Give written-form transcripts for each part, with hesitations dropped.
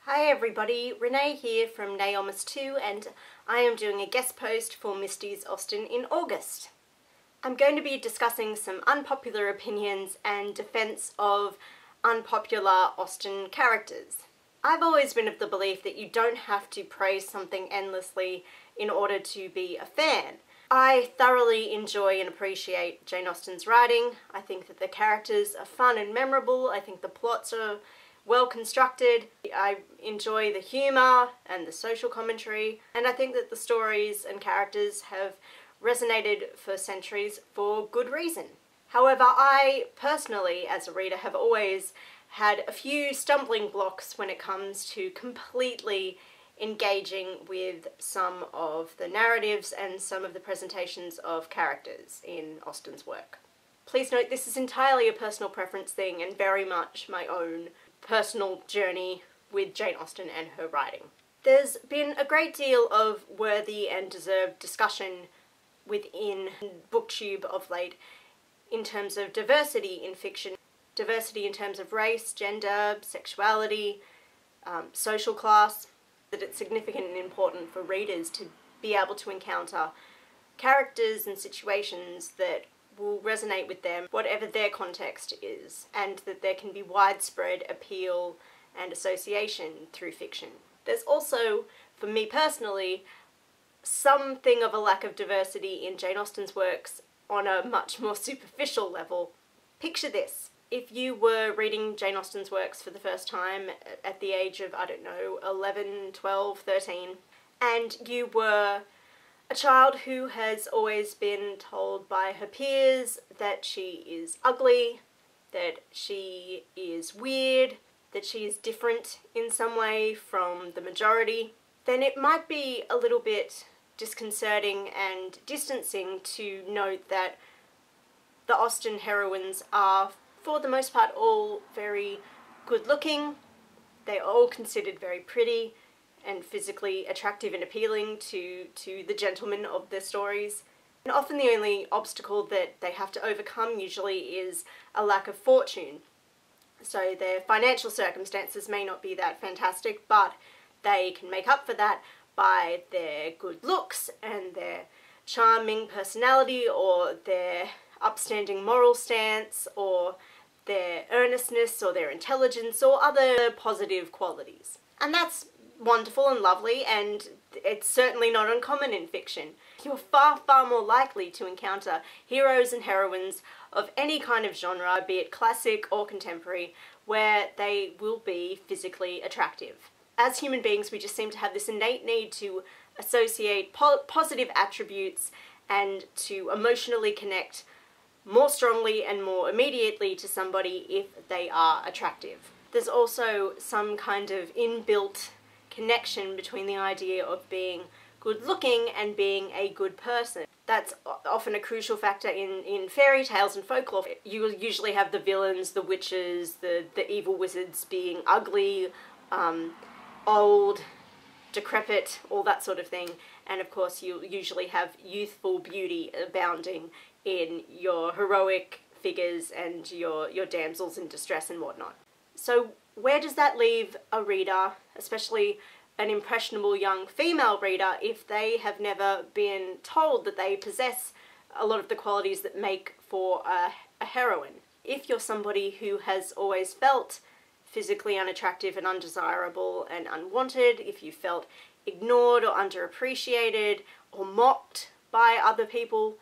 Hi everybody, Renee here from Naomis 2, and I am doing a guest post for Misty's Austen in August. I'm going to be discussing some unpopular opinions and defense of unpopular Austen characters. I've always been of the belief that you don't have to praise something endlessly in order to be a fan. I thoroughly enjoy and appreciate Jane Austen's writing. I think that the characters are fun and memorable. I think the plots are well constructed. I enjoy the humour and the social commentary, and I think that the stories and characters have resonated for centuries for good reason. However, I personally, as a reader, have always had a few stumbling blocks when it comes to completely engaging with some of the narratives and some of the presentations of characters in Austen's work. Please note this is entirely a personal preference thing and very much my own personal journey with Jane Austen and her writing. There's been a great deal of worthy and deserved discussion within BookTube of late in terms of diversity in fiction. Diversity in terms of race, gender, sexuality, social class. That it's significant and important for readers to be able to encounter characters and situations that will resonate with them, whatever their context is, and that there can be widespread appeal and association through fiction. There's also, for me personally, something of a lack of diversity in Jane Austen's works on a much more superficial level. Picture this. If you were reading Jane Austen's works for the first time at the age of, 11, 12, 13, and you were a child who has always been told by her peers that she is ugly, that she is weird, that she is different in some way from the majority, then it might be a little bit disconcerting and distancing to note that the Austen heroines are, for the most part, all very good looking. They're all considered very pretty and physically attractive and appealing to the gentlemen of their stories. And often the only obstacle that they have to overcome usually is a lack of fortune. So their financial circumstances may not be that fantastic, but they can make up for that by their good looks and their charming personality, or their upstanding moral stance, or their earnestness, or their intelligence, or other positive qualities. And that's wonderful and lovely, and it's certainly not uncommon in fiction. You're far, far more likely to encounter heroes and heroines of any kind of genre, be it classic or contemporary, where they will be physically attractive. As human beings, we just seem to have this innate need to associate positive attributes and to emotionally connect more strongly and more immediately to somebody if they are attractive. There's also some kind of inbuilt connection between the idea of being good looking and being a good person. That's often a crucial factor in fairy tales and folklore. You will usually have the villains, the witches, the evil wizards being ugly, old, decrepit, all that sort of thing. And of course you'll usually have youthful beauty abounding in your heroic figures and your damsels in distress and whatnot. So where does that leave a reader, especially an impressionable young female reader, if they have never been told that they possess a lot of the qualities that make for a heroine? If you're somebody who has always felt physically unattractive and undesirable and unwanted, if you felt ignored or underappreciated or mocked by other people,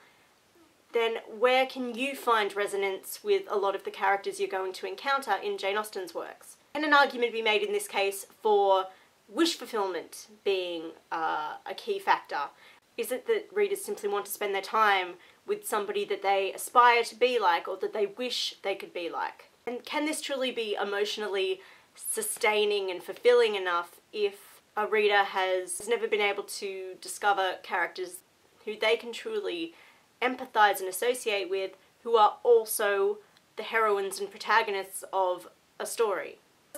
then where can you find resonance with a lot of the characters you're going to encounter in Jane Austen's works? And an argument be made in this case for wish fulfillment being a key factor. Is it that readers simply want to spend their time with somebody that they aspire to be like, or that they wish they could be like? And can this truly be emotionally sustaining and fulfilling enough if a reader has never been able to discover characters who they can truly empathize and associate with, who are also the heroines and protagonists of a story?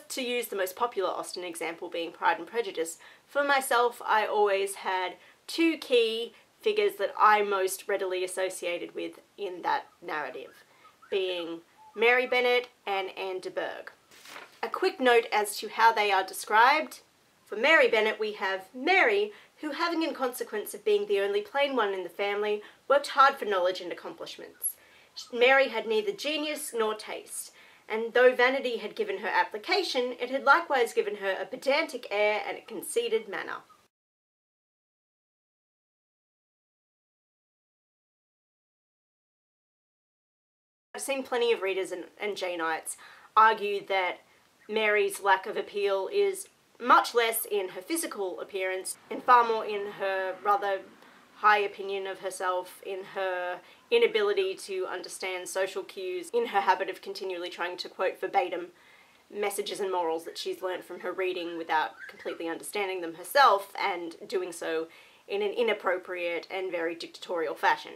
to use the most popular Austen example being Pride and Prejudice, for myself I always had two key figures that I most readily associated with in that narrative, being Mary Bennet and Anne de Bourgh. A quick note as to how they are described. For Mary Bennet we have Mary, who, having in consequence of being the only plain one in the family, worked hard for knowledge and accomplishments. Mary had neither genius nor taste, and though vanity had given her application, it had likewise given her a pedantic air and a conceited manner. I've seen plenty of readers and Janeites argue that Mary's lack of appeal is much less in her physical appearance and far more in her rather high opinion of herself, in her inability to understand social cues, in her habit of continually trying to quote verbatim messages and morals that she's learned from her reading without completely understanding them herself, and doing so in an inappropriate and very dictatorial fashion.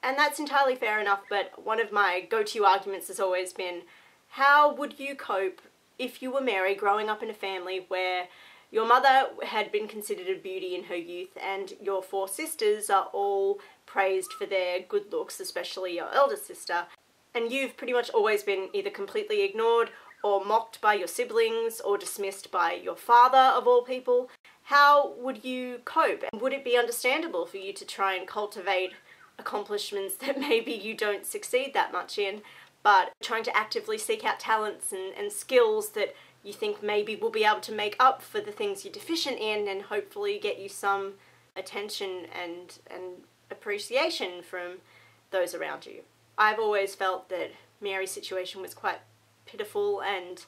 And that's entirely fair enough, but one of my go-to arguments has always been, how would you cope if you were Mary growing up in a family where your mother had been considered a beauty in her youth and your four sisters are all praised for their good looks, especially your elder sister, and you've pretty much always been either completely ignored or mocked by your siblings or dismissed by your father, of all people? How would you cope? And would it be understandable for you to try and cultivate accomplishments that maybe you don't succeed that much in, but trying to actively seek out talents and skills that you think maybe will be able to make up for the things you're deficient in and hopefully get you some attention and appreciation from those around you? I've always felt that Mary's situation was quite pitiful, and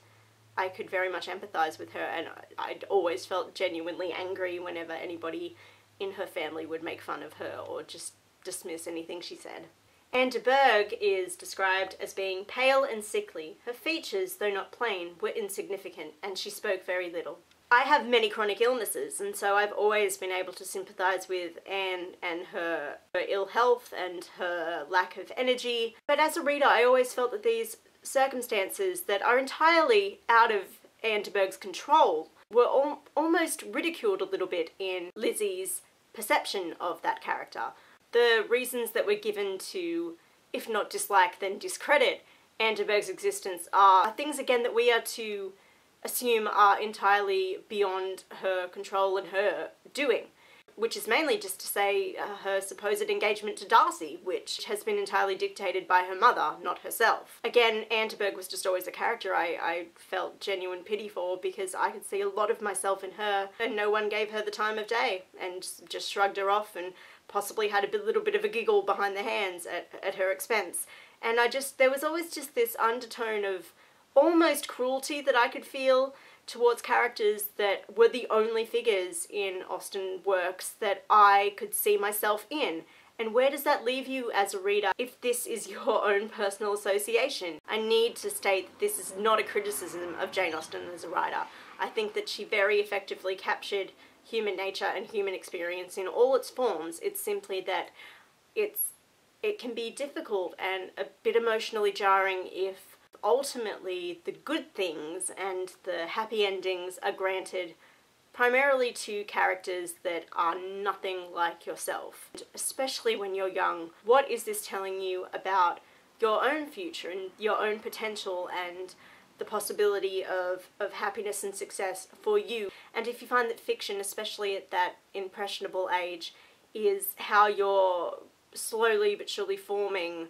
I could very much empathise with her, and I'd always felt genuinely angry whenever anybody in her family would make fun of her or just dismiss anything she said. Anne de Bourgh is described as being pale and sickly. Her features, though not plain, were insignificant, and she spoke very little. I have many chronic illnesses, and so I've always been able to sympathise with Anne and her ill health and her lack of energy. But as a reader, I always felt that these circumstances that are entirely out of Anne de Bourgh's control were almost ridiculed a little bit in Lizzie's perception of that character. The reasons that were given to, if not dislike, then discredit Anne de Bourgh's existence are things, again, that we are to assume are entirely beyond her control and her doing, which is mainly just to say her supposed engagement to Darcy, which has been entirely dictated by her mother, not herself. Again, Anne de Bourgh was just always a character I felt genuine pity for, because I could see a lot of myself in her, and no one gave her the time of day and just shrugged her off and possibly had a little bit of a giggle behind the hands at her expense. And there was always just this undertone of almost cruelty that I could feel towards characters that were the only figures in Austen works that I could see myself in. And where does that leave you as a reader if this is your own personal association? I need to state that this is not a criticism of Jane Austen as a writer. I think that she very effectively captured human nature and human experience in all its forms. It's simply that it can be difficult and a bit emotionally jarring if ultimately the good things and the happy endings are granted primarily to characters that are nothing like yourself. Especially when you're young, what is this telling you about your own future and your own potential and the possibility of happiness and success for you? And if you find that fiction, especially at that impressionable age, is how you're slowly but surely forming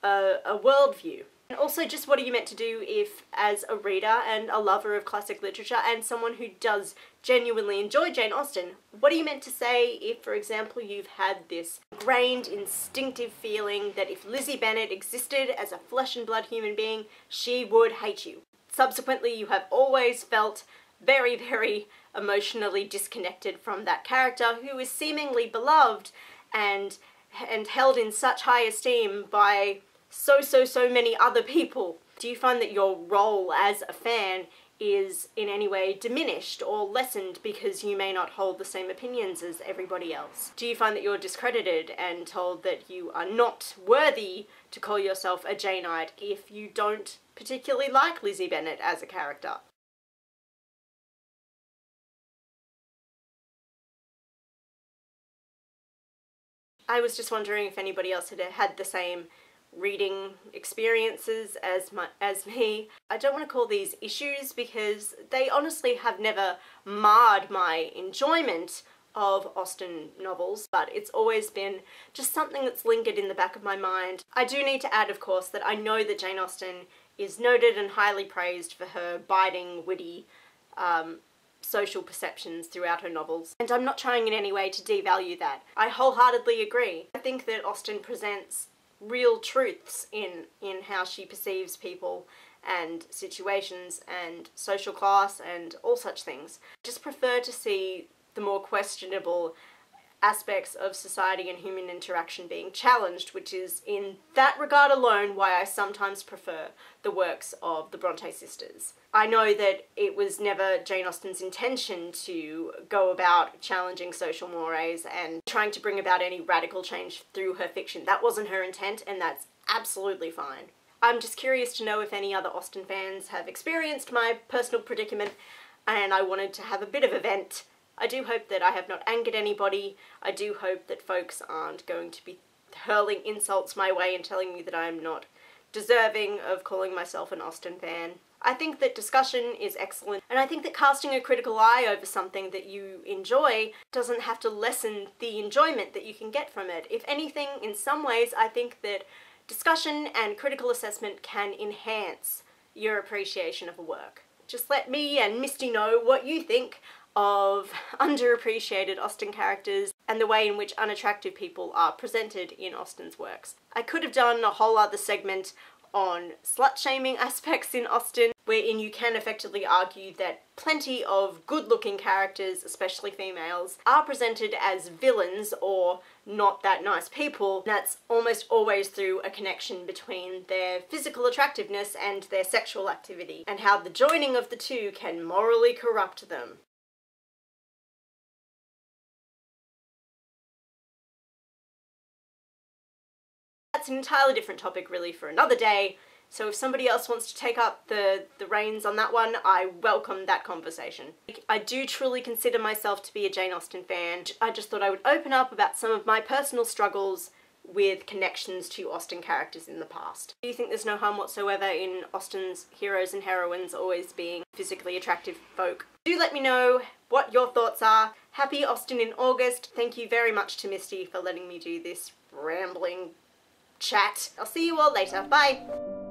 a worldview. And also, just what are you meant to do if, as a reader and a lover of classic literature and someone who does genuinely enjoy Jane Austen, what are you meant to say if, for example, you've had this ingrained, instinctive feeling that if Lizzie Bennet existed as a flesh and blood human being, she would hate you? Subsequently, you have always felt very, very emotionally disconnected from that character who is seemingly beloved and held in such high esteem by so many other people. Do you find that your role as a fan is in any way diminished or lessened because you may not hold the same opinions as everybody else? Do you find that you're discredited and told that you are not worthy to call yourself a Janeite if you don't particularly like Lizzie Bennet as a character? I was just wondering if anybody else had had the same reading experiences as me. I don't want to call these issues because they honestly have never marred my enjoyment of Austen novels, but it's always been just something that's lingered in the back of my mind. I do need to add, of course, that I know that Jane Austen is noted and highly praised for her biting, witty, social perceptions throughout her novels, and I'm not trying in any way to devalue that. I wholeheartedly agree. I think that Austen presents real truths in how she perceives people and situations and social class and all such things. I just prefer to see the more questionable aspects of society and human interaction being challenged, which is in that regard alone why I sometimes prefer the works of the Bronte sisters. I know that it was never Jane Austen's intention to go about challenging social mores and trying to bring about any radical change through her fiction. That wasn't her intent, and that's absolutely fine. I'm just curious to know if any other Austen fans have experienced my personal predicament, and I wanted to have a bit of a vent. I do hope that I have not angered anybody. I do hope that folks aren't going to be hurling insults my way and telling me that I'm not deserving of calling myself an Austen fan. I think that discussion is excellent, and I think that casting a critical eye over something that you enjoy doesn't have to lessen the enjoyment that you can get from it. If anything, in some ways, I think that discussion and critical assessment can enhance your appreciation of a work. Just let me and Misty know what you think of underappreciated Austen characters and the way in which unattractive people are presented in Austen's works. I could have done a whole other segment on slut-shaming aspects in Austen, wherein you can effectively argue that plenty of good-looking characters, especially females, are presented as villains or not that nice people. That's almost always through a connection between their physical attractiveness and their sexual activity, and how the joining of the two can morally corrupt them. That's an entirely different topic really for another day, so if somebody else wants to take up the reins on that one, I welcome that conversation. I do truly consider myself to be a Jane Austen fan. I just thought I would open up about some of my personal struggles with connections to Austen characters in the past. Do you think there's no harm whatsoever in Austen's heroes and heroines always being physically attractive folk? Do let me know what your thoughts are. Happy Austen in August. Thank you very much to Misty for letting me do this rambling chat. I'll see you all later. Bye!